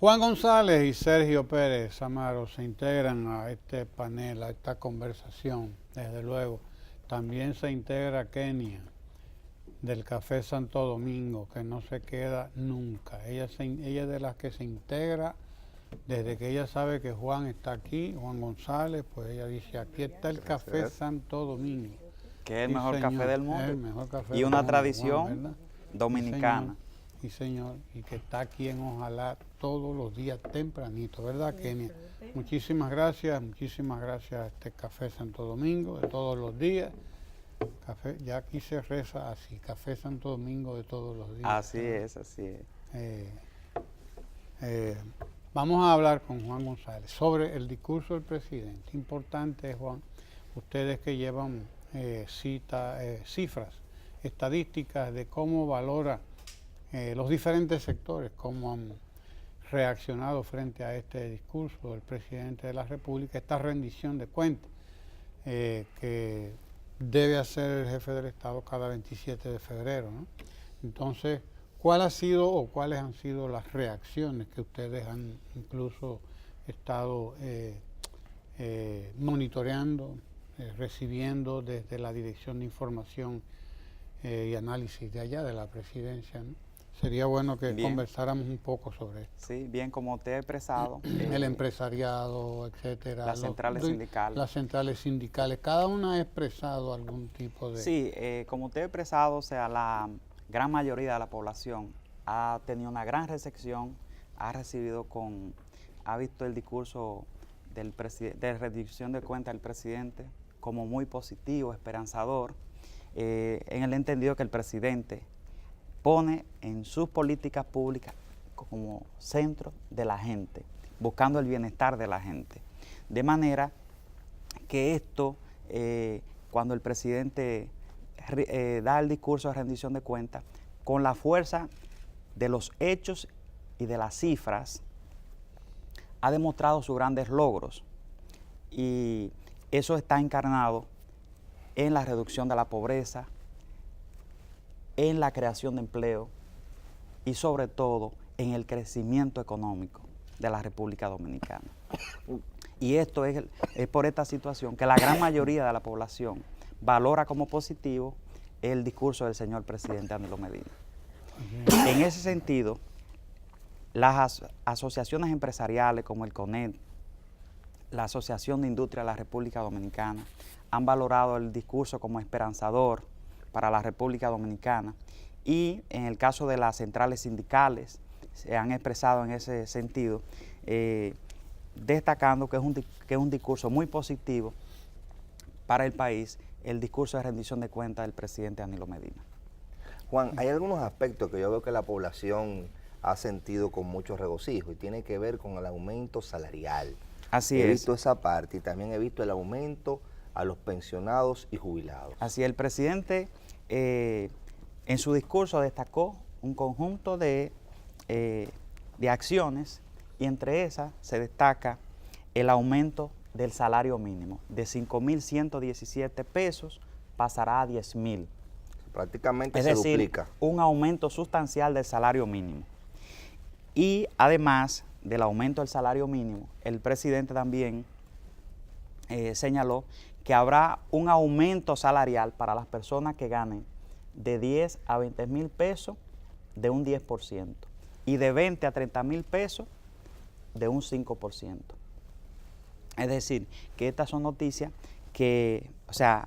Juan González y Sergio Pérez Amaro se integran a este panel, a esta conversación, desde luego. También se integra Kenia, del Café Santo Domingo, que no se queda nunca. Ella es de las que se integra desde que ella sabe que Juan está aquí, Juan González, pues ella dice, aquí está el Café Santo Domingo. Que es el Sí, mejor señor, café del es mundo. el mejor café Y del una mundo, tradición Juan, ¿verdad? dominicana. Sí, señor, y que está aquí en Ojalá todos los días tempranito, ¿verdad, Kenia? Muchísimas gracias a este Café Santo Domingo de todos los días. Café, ya aquí se reza así, Café Santo Domingo de todos los días. Así es, así es. Vamos a hablar con Juan González sobre el discurso del presidente. Importante, Juan, ustedes que llevan cifras, estadísticas de cómo valora los diferentes sectores, cómo han reaccionado frente a este discurso del presidente de la República, esta rendición de cuentas que debe hacer el jefe del Estado cada 27 de febrero, ¿no? Entonces, ¿cuál ha sido o cuáles han sido las reacciones que ustedes han incluso estado monitoreando, recibiendo desde la Dirección de Información y Análisis de allá, de la Presidencia, ¿no? Sería bueno que conversáramos un poco sobre esto. Sí, bien, como usted ha expresado. El empresariado, etcétera. Las centrales sindicales. Las centrales sindicales, cada una ha expresado algún tipo de... Sí, como usted ha expresado, o sea, la gran mayoría de la población ha tenido una gran recepción, ha visto el discurso de rendición de cuentas del presidente como muy positivo, esperanzador, en el entendido que el presidente pone en sus políticas públicas como centro de la gente, buscando el bienestar de la gente. De manera que esto, cuando el presidente da el discurso de rendición de cuentas, con la fuerza de los hechos y de las cifras, ha demostrado sus grandes logros. Y eso está encarnado en la reducción de la pobreza, en la creación de empleo y sobre todo en el crecimiento económico de la República Dominicana. Y esto es por esta situación que la gran mayoría de la población valora como positivo el discurso del señor presidente Danilo Medina. En ese sentido, las asociaciones empresariales como el CONED, la Asociación de Industria de la República Dominicana, han valorado el discurso como esperanzador para la República Dominicana, y en el caso de las centrales sindicales se han expresado en ese sentido, destacando que es un discurso muy positivo para el país, el discurso de rendición de cuentas del presidente Danilo Medina. Juan, hay algunos aspectos que yo veo que la población ha sentido con mucho regocijo y tiene que ver con el aumento salarial. Así es. He visto esa parte y también he visto el aumento a los pensionados y jubilados. Así es, el presidente en su discurso destacó un conjunto de acciones, y entre esas se destaca el aumento del salario mínimo. De 5.117 pesos pasará a 10.000. Prácticamente es se decir, duplica. Un aumento sustancial del salario mínimo. Y además del aumento del salario mínimo, el presidente también señaló que habrá un aumento salarial para las personas que ganen de 10 a 20.000 pesos de un 10% y de 20 a 30.000 pesos de un 5%. Es decir, que estas son noticias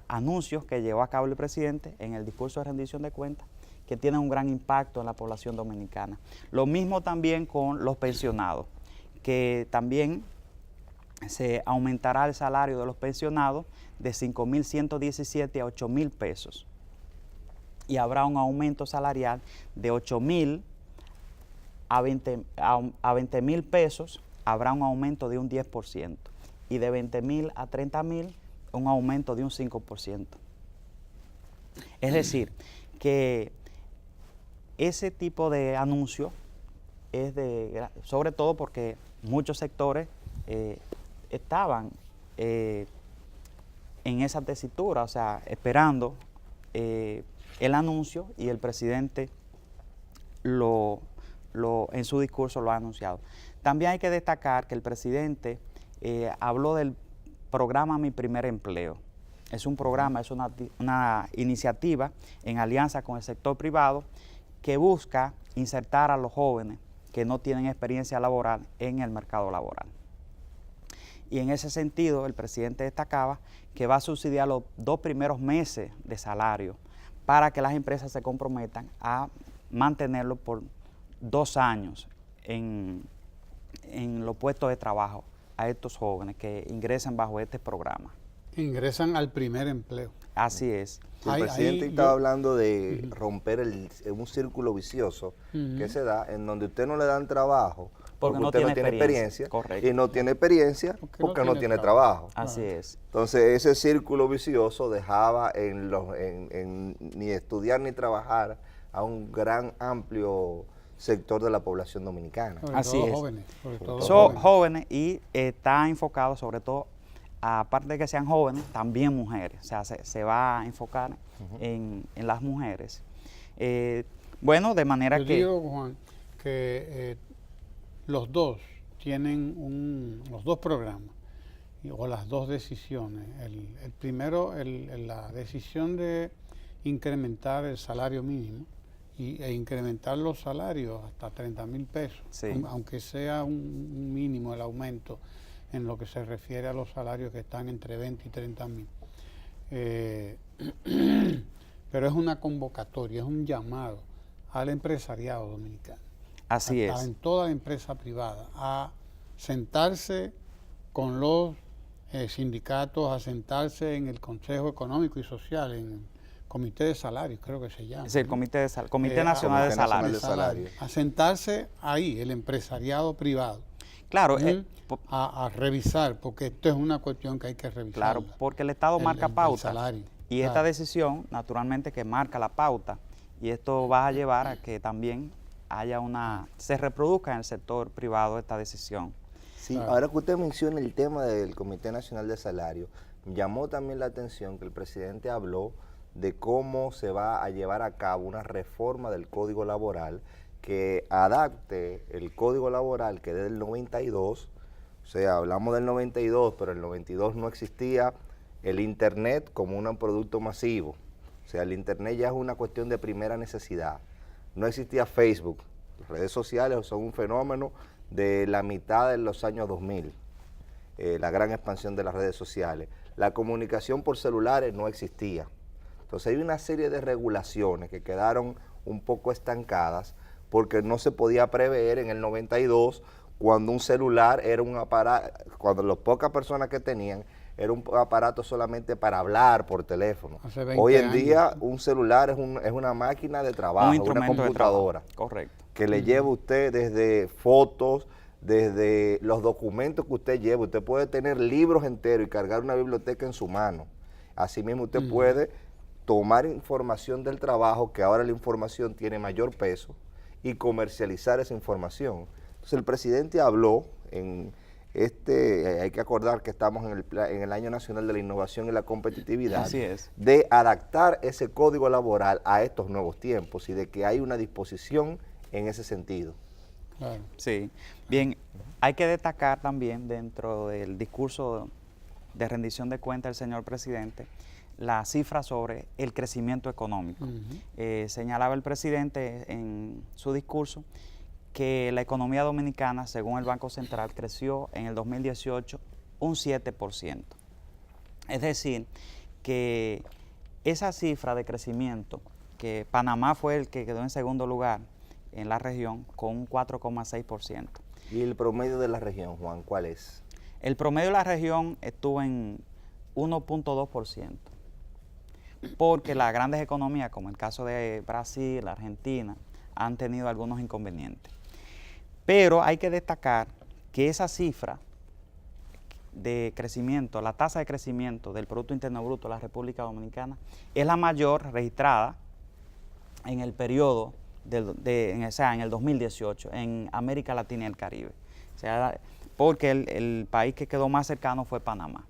anuncios que llevó a cabo el presidente en el discurso de rendición de cuentas, que tienen un gran impacto en la población dominicana. Lo mismo también con los pensionados, que también se aumentará el salario de los pensionados de 5.117 a 8.000 pesos. Y habrá un aumento salarial de 8.000 a 20.000 pesos, habrá un aumento de un 10%. Y de 20.000 a 30.000, un aumento de un 5%. Es decir, que ese tipo de anuncio es sobre todo porque muchos sectores estaban en esa tesitura, o sea, esperando el anuncio, y el presidente en su discurso lo ha anunciado. También hay que destacar que el presidente habló del programa Mi Primer Empleo. Es un programa, es una iniciativa en alianza con el sector privado que busca insertar a los jóvenes que no tienen experiencia laboral en el mercado laboral. Y en ese sentido, el presidente destacaba que va a subsidiar los 2 primeros meses de salario para que las empresas se comprometan a mantenerlo por 2 años en los puestos de trabajo a estos jóvenes que ingresan bajo este programa. Ingresan al primer empleo. Así es. El presidente estaba hablando de romper un círculo vicioso que se da en donde usted no le dan trabajo porque usted no tiene experiencia. Correcto. Y no tiene experiencia porque no tiene trabajo. Así es. Entonces ese círculo vicioso dejaba ni estudiar ni trabajar a un gran amplio sector de la población dominicana. Así es. Son jóvenes y está enfocado sobre todo, aparte de que sean jóvenes, también mujeres. O sea, se va a enfocar en las mujeres. Bueno, de manera Yo digo, Juan, que los dos tienen los dos programas o las dos decisiones. El primero, la decisión de incrementar el salario mínimo e incrementar los salarios hasta 30,000 pesos, sí, aunque sea un mínimo el aumento en lo que se refiere a los salarios que están entre 20 y 30,000. Pero es una convocatoria, es un llamado al empresariado dominicano. Así es. En toda la empresa privada, a sentarse con los sindicatos, a sentarse en el Consejo Económico y Social, en el Comité de Salarios, creo que se llama. Sí, el Comité Nacional de Salarios. A sentarse ahí, el empresariado privado. Claro. A revisar, porque esto es una cuestión que hay que revisar. Claro, porque el Estado marca pauta. Y claro, esta decisión, naturalmente, que marca la pauta, y esto va a llevar a que también se reproduzca en el sector privado esta decisión. Sí, claro. Ahora que usted menciona el tema del Comité Nacional de Salarios, llamó también la atención que el presidente habló de cómo se va a llevar a cabo una reforma del Código Laboral que adapte el Código Laboral que desde el 92, o sea, hablamos del 92, pero en el 92 no existía el Internet como un producto masivo. O sea, el Internet ya es una cuestión de primera necesidad. No existía Facebook. Las redes sociales son un fenómeno de la mitad de los años 2000, la gran expansión de las redes sociales. La comunicación por celulares no existía. Entonces hay una serie de regulaciones que quedaron un poco estancadas porque no se podía prever en el 92 cuando un celular era un aparato, cuando las pocas personas que tenían era un aparato solamente para hablar por teléfono. Hoy en día un celular es una máquina de trabajo, una computadora. Correcto. Que le lleva a usted desde fotos, desde los documentos que usted lleva. Usted puede tener libros enteros y cargar una biblioteca en su mano. Asimismo usted puede tomar información del trabajo, que ahora la información tiene mayor peso, y comercializar esa información. Entonces el presidente habló en hay que acordar que estamos en el Año Nacional de la Innovación y la Competitividad. Así es. De adaptar ese código laboral a estos nuevos tiempos y de que hay una disposición en ese sentido. Claro. Sí. Bien, hay que destacar también dentro del discurso de rendición de cuentas del señor presidente la cifra sobre el crecimiento económico. Señalaba el presidente en su discurso que la economía dominicana, según el Banco Central, creció en el 2018 un 7%. Es decir, que esa cifra de crecimiento, que Panamá fue el que quedó en segundo lugar en la región con un 4,6%. ¿Y el promedio de la región, Juan, cuál es? El promedio de la región estuvo en 1,2%, porque las grandes economías, como el caso de Brasil, Argentina, han tenido algunos inconvenientes. Pero hay que destacar que esa cifra de crecimiento, la tasa de crecimiento del Producto Interno Bruto de la República Dominicana, es la mayor registrada en el periodo, en el 2018, en América Latina y el Caribe. O sea, porque el país que quedó más cercano fue Panamá,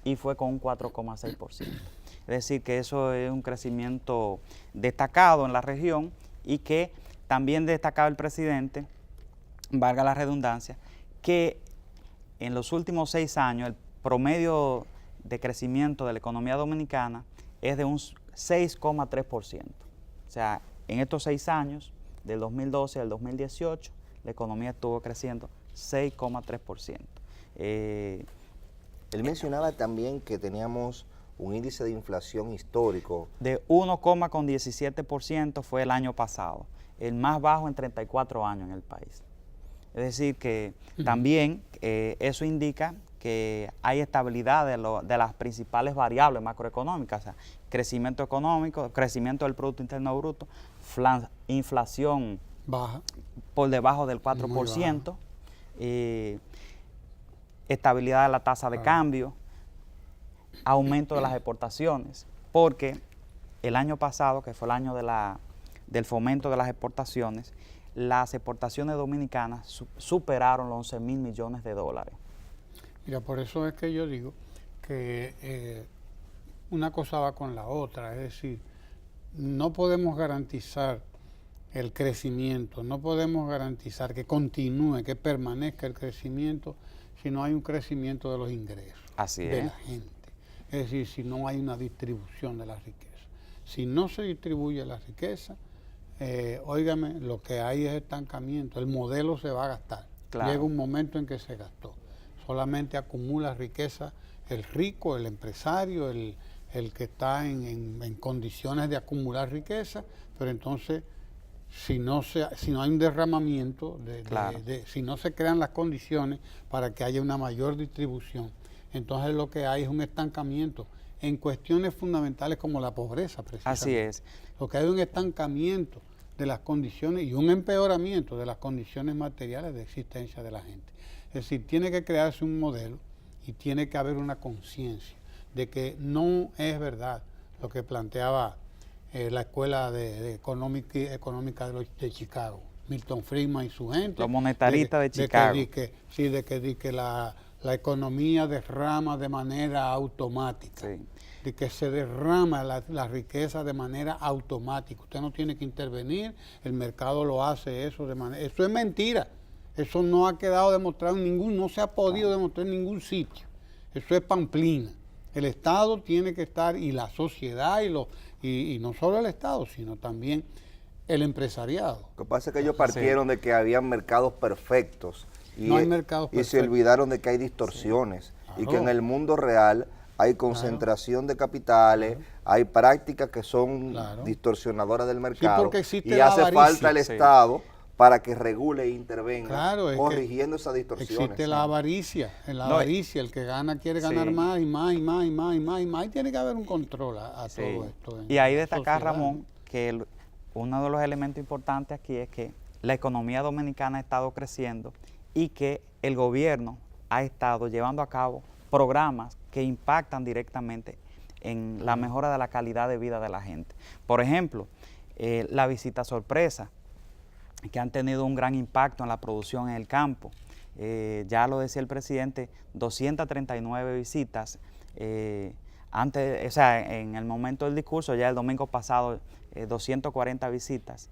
y fue con un 4,6%. Es decir, que eso es un crecimiento destacado en la región y que también destacaba el presidente valga la redundancia, que en los últimos 6 años el promedio de crecimiento de la economía dominicana es de un 6,3%. O sea, en estos 6 años, del 2012 al 2018, la economía estuvo creciendo 6,3%. Él mencionaba también que teníamos un índice de inflación histórico. De 1,17% fue el año pasado, el más bajo en 34 años en el país. Es decir, que también eso indica que hay estabilidad de las principales variables macroeconómicas, o sea, crecimiento económico, crecimiento del Producto Interno Bruto, inflación baja, por debajo del 4%, estabilidad de la tasa de cambio, aumento de las exportaciones, porque el año pasado, que fue el año del fomento de las exportaciones, las exportaciones dominicanas superaron los 11,000 millones de dólares. Mira, por eso es que yo digo que una cosa va con la otra, es decir, no podemos garantizar el crecimiento, no podemos garantizar que continúe, que permanezca el crecimiento si no hay un crecimiento de los ingresos de la gente. Es decir, si no hay una distribución de la riqueza. Si no se distribuye la riqueza, óigame, lo que hay es estancamiento, el modelo se va a gastar. Claro. Llega un momento en que se gastó. Solamente acumula riqueza el rico, el empresario, el que está en condiciones de acumular riqueza, pero entonces si no hay un derramamiento, si no se crean las condiciones para que haya una mayor distribución, entonces lo que hay es un estancamiento en cuestiones fundamentales como la pobreza, precisamente. Así es. Lo que hay es un estancamiento de las condiciones y un empeoramiento de las condiciones materiales de existencia de la gente. Es decir, tiene que crearse un modelo y tiene que haber una conciencia de que no es verdad lo que planteaba la Escuela Económica de Chicago, Milton Friedman y su gente. Los monetaristas de Chicago. De que la economía derrama de manera automática. Sí. De que se derrama la riqueza de manera automática. Usted no tiene que intervenir, el mercado lo hace eso de manera... Eso es mentira. Eso no ha quedado demostrado no se ha podido demostrar en ningún sitio. Eso es pamplina. El Estado tiene que estar, y la sociedad, y no solo el Estado, sino también el empresariado. Lo que pasa es que ellos partieron de que había mercados perfectos. No hay mercados perfectos. Y se olvidaron de que hay distorsiones. Claro. Y que en el mundo real hay concentración de capitales, hay prácticas que son distorsionadoras del mercado. Porque existe y hace falta el Estado para que regule e intervenga, corrigiendo esas distorsiones. Existe la avaricia, el que gana quiere ganar más y más y más y más y más y más, y tiene que haber un control a todo esto. Y ahí destacar, Ramón, que uno de los elementos importantes aquí es que la economía dominicana ha estado creciendo y que el gobierno ha estado llevando a cabo programas que impactan directamente en la mejora de la calidad de vida de la gente. Por ejemplo, la visita sorpresa, que han tenido un gran impacto en la producción en el campo. Ya lo decía el presidente, 239 visitas. En el momento del discurso, ya el domingo pasado, 240 visitas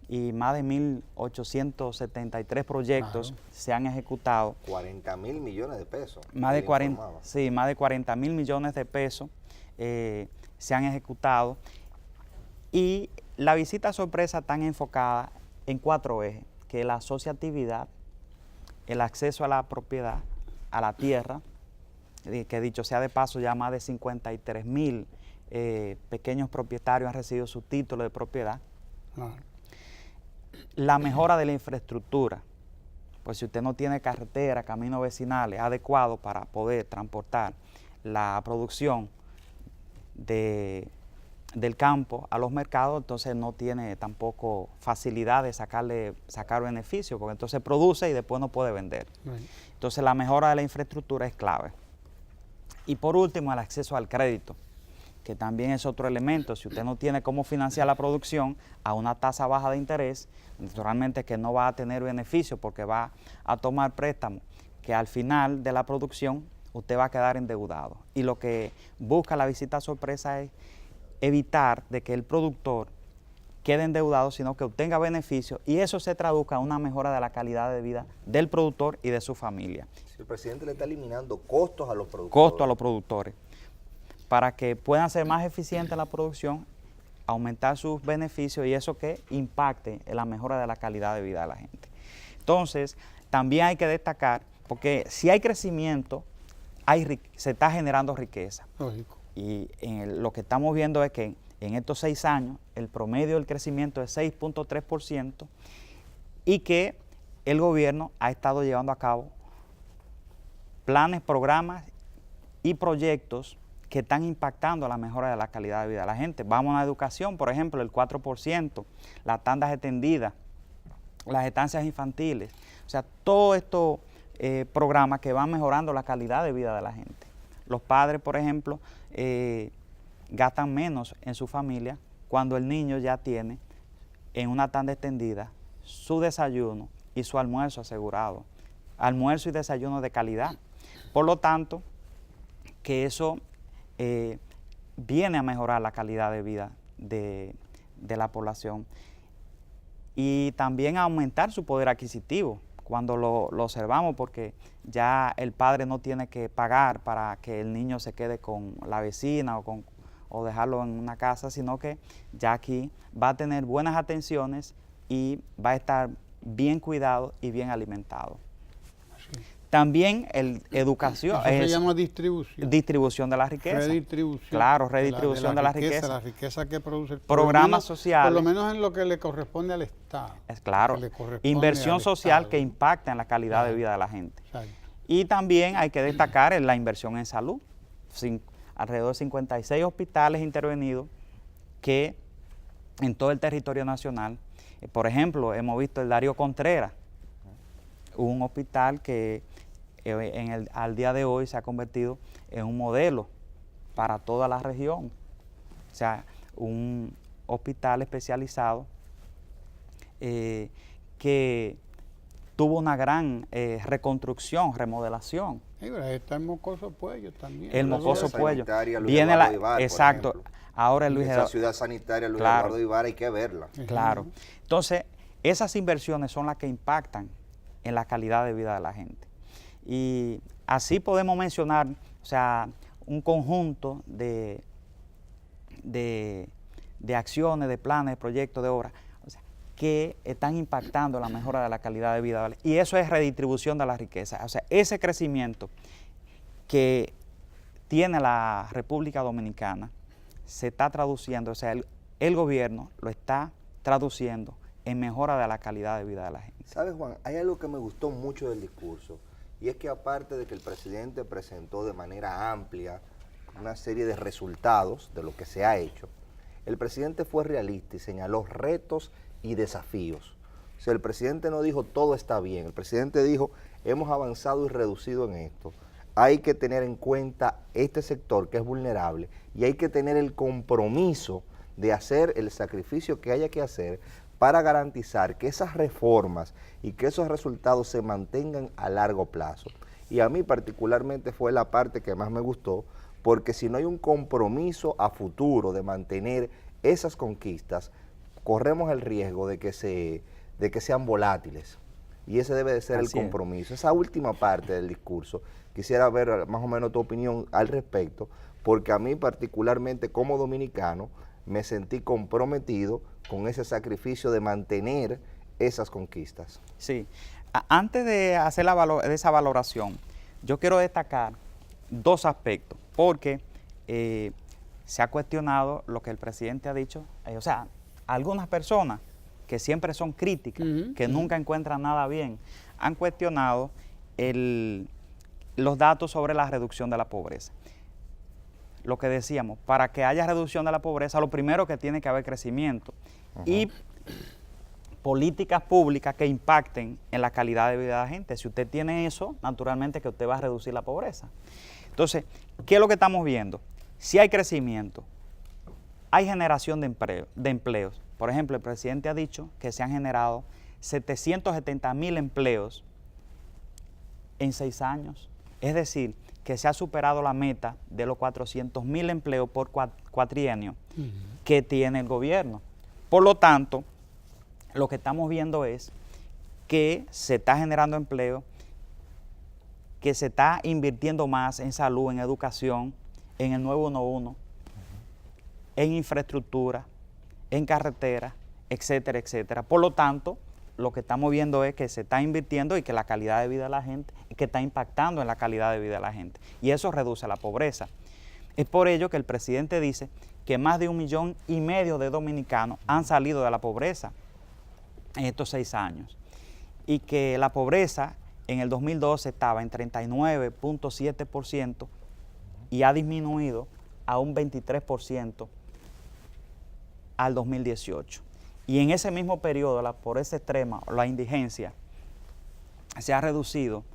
y más de 1.873 proyectos se han ejecutado. 40,000 millones de pesos. Más de 40,000 millones de pesos se han ejecutado. Y la visita sorpresa está enfocada en 4 ejes, que es la asociatividad, el acceso a la propiedad, a la tierra, que dicho sea de paso, ya más de 53,000 pequeños propietarios han recibido su título de propiedad. La mejora de la infraestructura, pues si usted no tiene carretera, caminos vecinales adecuados para poder transportar la producción del campo a los mercados, entonces no tiene tampoco facilidad de sacar beneficio, porque entonces produce y después no puede vender. Entonces la mejora de la infraestructura es clave. Y por último, el acceso al crédito, que también es otro elemento. Si usted no tiene cómo financiar la producción a una tasa baja de interés, naturalmente que no va a tener beneficio porque va a tomar préstamos, que al final de la producción usted va a quedar endeudado. Y lo que busca la visita sorpresa es evitar de que el productor quede endeudado, sino que obtenga beneficios y eso se traduzca en una mejora de la calidad de vida del productor y de su familia. Si el presidente le está eliminando costos a los productores. Costos a los productores, para que puedan ser más eficientes en la producción, aumentar sus beneficios y eso que impacte en la mejora de la calidad de vida de la gente. Entonces, también hay que destacar, porque si hay crecimiento, se está generando riqueza. Lógico. Y lo que estamos viendo es que en estos 6 años el promedio del crecimiento es 6.3% y que el gobierno ha estado llevando a cabo planes, programas y proyectos que están impactando la mejora de la calidad de vida de la gente. Vamos a la educación, por ejemplo, el 4%, las tandas extendidas, las estancias infantiles, o sea, todos estos programas que van mejorando la calidad de vida de la gente. Los padres, por ejemplo, gastan menos en su familia cuando el niño ya tiene en una tanda extendida su desayuno y su almuerzo asegurado, almuerzo y desayuno de calidad. Por lo tanto, que eso viene a mejorar la calidad de vida de la población y también a aumentar su poder adquisitivo cuando lo observamos, porque ya el padre no tiene que pagar para que el niño se quede con la vecina o dejarlo en una casa, sino que ya aquí va a tener buenas atenciones y va a estar bien cuidado y bien alimentado. Sí. También educación. Eso se llama distribución. Distribución de la riqueza. Redistribución. Claro, redistribución de la riqueza. La riqueza que produce el Programas sociales. Por lo menos en lo que le corresponde al Estado. Es claro. Inversión social que impacta en la calidad de vida de la gente. Exacto. Y también hay que destacar la inversión en salud. Alrededor de 56 hospitales intervenidos que en todo el territorio nacional. Por ejemplo, hemos visto el Darío Contreras, un hospital que al día de hoy se ha convertido en un modelo para toda la región. O sea, un hospital especializado que tuvo una gran reconstrucción, remodelación. Sí, pero ahí está el Mocoso Puello también. El Mocoso Puello. Viene Ibar, exacto. Ahora el Luis Esa ciudad sanitaria, Luis claro. Eduardo Ibar, hay que verla. Claro. Entonces, esas inversiones son las que impactan en la calidad de vida de la gente. Y así podemos mencionar, o sea, un conjunto de acciones, de planes, de proyectos, de obras, o sea, que están impactando la mejora de la calidad de vida, ¿vale? Y eso es redistribución de la riqueza. O sea, ese crecimiento que tiene la República Dominicana se está traduciendo, o sea, el gobierno lo está traduciendo en mejora de la calidad de vida de la gente. ¿Sabes, Juan? Hay algo que me gustó mucho del discurso, y es que aparte de que el presidente presentó de manera amplia una serie de resultados de lo que se ha hecho, el presidente fue realista y señaló retos y desafíos. O sea, el presidente no dijo todo está bien, el presidente dijo hemos avanzado y reducido en esto. Hay que tener en cuenta este sector que es vulnerable y hay que tener el compromiso de hacer el sacrificio que haya que hacer para garantizar que esas reformas y que esos resultados se mantengan a largo plazo. Y a mí particularmente fue la parte que más me gustó, porque si no hay un compromiso a futuro de mantener esas conquistas, corremos el riesgo de que sean volátiles. Y ese debe de ser el compromiso. Esa última parte del discurso, quisiera ver más o menos tu opinión al respecto, porque a mí particularmente como dominicano me sentí comprometido con ese sacrificio de mantener esas conquistas. Sí. Antes de hacer esa valoración, yo quiero destacar dos aspectos, porque se ha cuestionado lo que el presidente ha dicho, o sea, algunas personas que siempre son críticas, que nunca encuentran nada bien, han cuestionado los datos sobre la reducción de la pobreza. Lo que decíamos, para que haya reducción de la pobreza, lo primero que tiene que haber crecimiento y políticas públicas que impacten en la calidad de vida de la gente. Si usted tiene eso, naturalmente que usted va a reducir la pobreza. Entonces, ¿qué es lo que estamos viendo? Si hay crecimiento, hay generación de empleos. Por ejemplo, el presidente ha dicho que se han generado 770,000 empleos en 6 años. Es decir, que se ha superado la meta de los 400,000 empleos por cuatrienio que tiene el gobierno. Por lo tanto, lo que estamos viendo es que se está generando empleo, que se está invirtiendo más en salud, en educación, en el 911, en infraestructura, en carretera, etcétera, etcétera. Por lo tanto, lo que estamos viendo es que se está invirtiendo y que la calidad de vida de la gente, que está impactando en la calidad de vida de la gente. Y eso reduce la pobreza. Es por ello que el presidente dice que más de 1,5 millones de dominicanos han salido de la pobreza en estos 6 años. Y que la pobreza en el 2012 estaba en 39.7% y ha disminuido a un 23% al 2018. Y en ese mismo periodo, la pobreza extrema, la indigencia, se ha reducido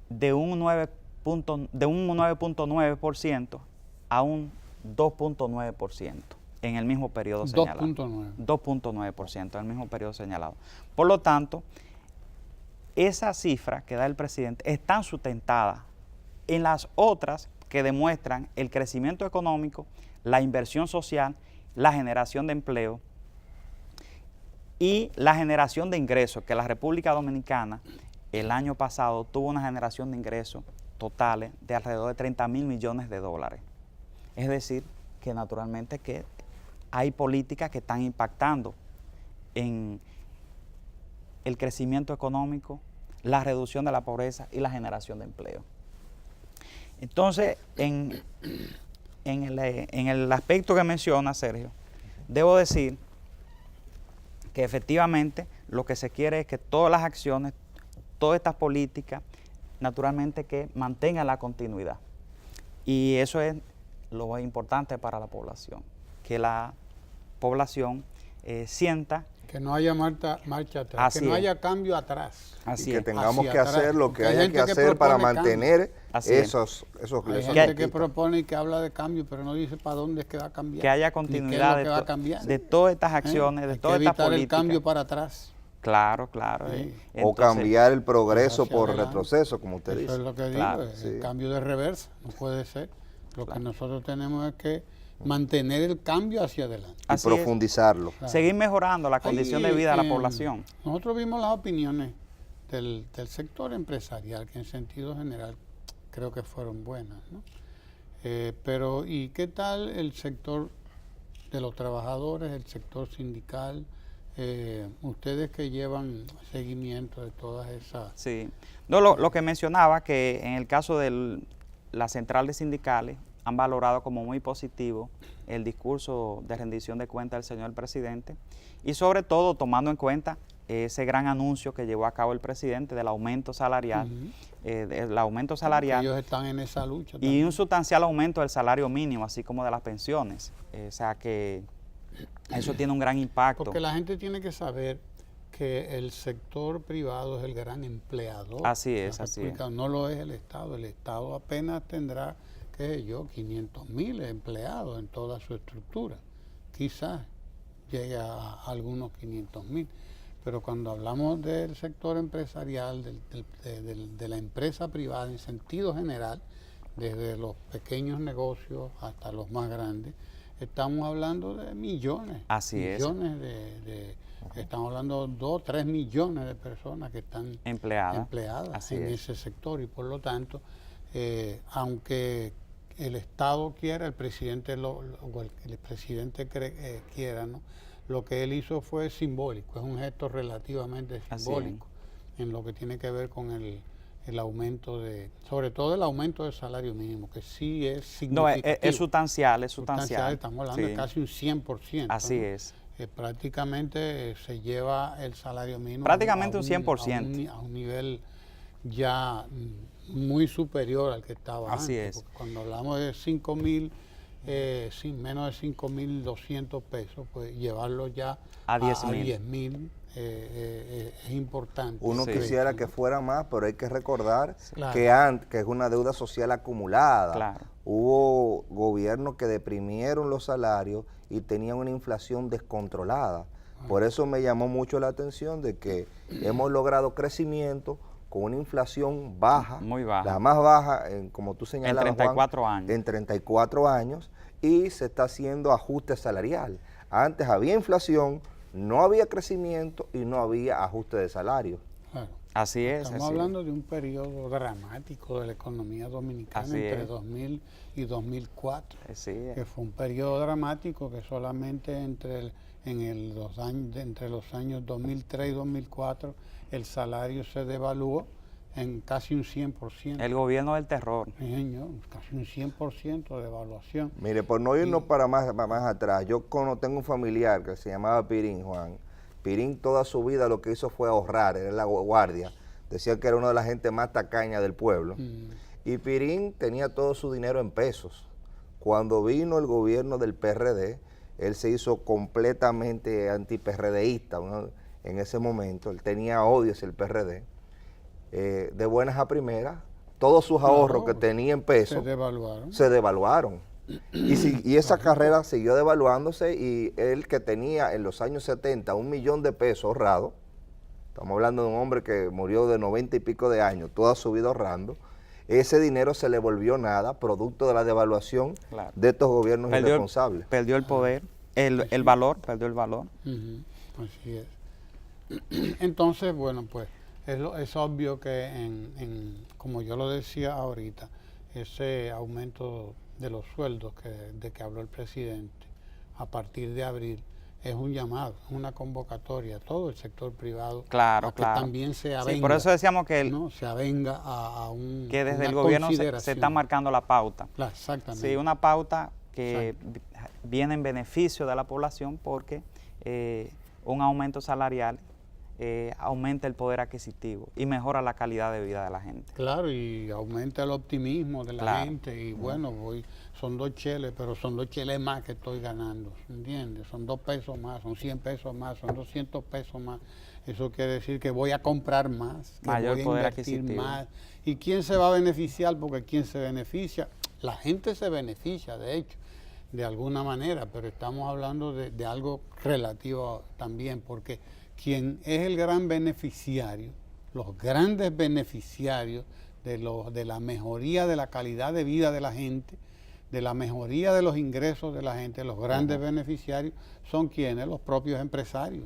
de un 9.9% a un 2.9% en el mismo periodo señalado. 2.9% en el mismo periodo señalado. Por lo tanto, esa cifra que da el presidente están sustentadas en las otras que demuestran el crecimiento económico, la inversión social, la generación de empleo y la generación de ingresos, que la República Dominicana el año pasado tuvo una generación de ingresos totales de alrededor de 30,000 millones de dólares. Es decir, que naturalmente que hay políticas que están impactando en el crecimiento económico, la reducción de la pobreza y la generación de empleo. Entonces, en el aspecto que menciona Sergio, debo decir que efectivamente lo que se quiere es que todas las acciones, todas estas políticas, naturalmente que mantengan la continuidad. Y eso es lo importante para la población, que la población sienta que no haya marcha atrás, que no haya cambio atrás. Y que tengamos que hacer lo que haya que hacer para mantener esos Hay gente que propone y que habla de cambio, pero no dice para dónde es que va a cambiar. Que haya continuidad de todas estas acciones, de todas estas políticas. El cambio para atrás. Claro, claro. Sí. Entonces, o cambiar el progreso por retroceso, como usted dice. Eso es lo que digo, claro, el cambio de reversa, no puede ser. Lo que nosotros tenemos es que mantener el cambio hacia adelante. Y profundizarlo. Claro. Seguir mejorando la condición de vida de la población. Nosotros vimos las opiniones del sector empresarial, que en sentido general creo que fueron buenas, ¿no? Pero, ¿y qué tal el sector de los trabajadores, el sector sindical? Ustedes que llevan seguimiento de todas esas... Sí, no, lo que mencionaba, que en el caso de las centrales sindicales han valorado como muy positivo el discurso de rendición de cuentas del señor presidente y sobre todo tomando en cuenta ese gran anuncio que llevó a cabo el presidente del aumento salarial, el aumento salarial. Ellos están en esa lucha también. Y un sustancial aumento del salario mínimo, así como de las pensiones. O sea que eso tiene un gran impacto. Porque la gente tiene que saber que el sector privado es el gran empleador. Así es, así es. No lo es el Estado. El Estado apenas tendrá, qué sé yo, 500,000 empleados en toda su estructura. Quizás llegue a algunos 500,000. Pero cuando hablamos del sector empresarial, de la empresa privada en sentido general, desde los pequeños negocios hasta los más grandes, estamos hablando de millones. Así es. Estamos hablando de 2, 3 millones de personas que están empleadas en ese sector y por lo tanto, aunque el Estado quiera, el presidente quiera, ¿no? Lo que él hizo fue simbólico, es un gesto relativamente simbólico en lo que tiene que ver con el aumento sobre todo el aumento del salario mínimo, que sí es significativo. No, es sustancial, Estamos hablando de casi un 100%. Así ¿no? es. Prácticamente se lleva el salario mínimo prácticamente un 100%. A un nivel ya muy superior al que estaba Así antes. es. Cuando hablamos de 5,000, menos de 5,200 pesos, pues llevarlo ya a 10,000 es importante. Uno quisiera que fuera más, pero hay que recordar Claro. que es una deuda social acumulada. Claro. Hubo gobiernos que deprimieron los salarios y tenían una inflación descontrolada. Por eso me llamó mucho la atención de que hemos logrado crecimiento con una inflación baja, muy baja, la más baja, como tú señalabas, en 34 años. En 34 años, y se está haciendo ajuste salarial. Antes había inflación, no había crecimiento y no había ajuste de salario. Claro. Así es. Estamos hablando de un periodo dramático de la economía dominicana entre 2000 y 2004, que fue un periodo dramático que solamente entre los años 2003 y 2004 el salario se devaluó en casi un 100%. El gobierno del terror. Sí, señor, casi un 100% de devaluación. Mire, por no irnos para más atrás, yo tengo un familiar que se llamaba Pirín, Juan. Pirín toda su vida lo que hizo fue ahorrar, era la guardia. Decía que era una de las gente más tacaña del pueblo. Y Pirín tenía todo su dinero en pesos. Cuando vino el gobierno del PRD, él se hizo completamente anti-PRDista, ¿no? En ese momento. Él tenía odio hacia el PRD. De buenas a todos sus ahorros que tenía en pesos se devaluaron. Y esa carrera siguió devaluándose y él que tenía en los años 70 $1 millón de pesos ahorrado, estamos hablando de un hombre que murió de 90 y pico de años, toda su vida ahorrando, ese dinero se le volvió nada, producto de la devaluación de estos gobiernos irresponsables. Perdió el poder, el valor, perdió el valor. Así es. Entonces, bueno, pues es obvio que como yo lo decía ahorita, ese aumento de los sueldos de que habló el presidente a partir de abril es un llamado, una convocatoria a todo el sector privado que también se avenga. Sí, por eso decíamos que se avenga a un que desde el gobierno se está marcando la pauta. Exactamente. Sí, una pauta que viene en beneficio de la población porque un aumento salarial aumenta el poder adquisitivo y mejora la calidad de vida de la gente. Claro, y aumenta el optimismo de la gente y bueno, son 2 cheles, pero son 2 cheles más que estoy ganando, ¿entiendes? Son 2 pesos más, son 100 pesos más, son 200 pesos más. Eso quiere decir que voy a comprar más, que mayor voy a poder invertir adquisitivo. más. ¿Y quién se va a beneficiar? Porque ¿quién se beneficia? La gente se beneficia, de hecho, de alguna manera, pero estamos hablando de algo relativo también, porque quien es el gran beneficiario, los grandes beneficiarios de la mejoría de la calidad de vida de la gente, de la mejoría de los ingresos de la gente, los grandes beneficiarios son quienes, los propios empresarios,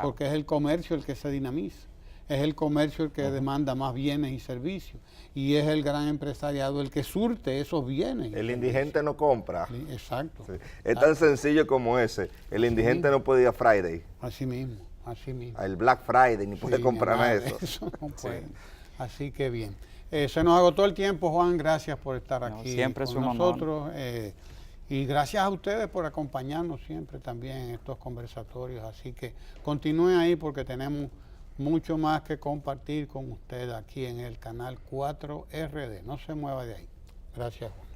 porque es el comercio el que se dinamiza, es el comercio el que demanda más bienes y servicios, y es el gran empresariado el que surte esos bienes. El indigente no compra. Exacto. Sí. Es tan sencillo como ese. El indigente no puede ir a Friday. Así mismo. El Black Friday, ni puede comprar nada de eso. No puede. Así que bien. Se nos agotó el tiempo, Juan. Gracias por estar aquí siempre con nosotros. Y gracias a ustedes por acompañarnos siempre también en estos conversatorios. Así que continúen ahí porque tenemos mucho más que compartir con ustedes aquí en el canal 4RD. No se mueva de ahí. Gracias, Juan.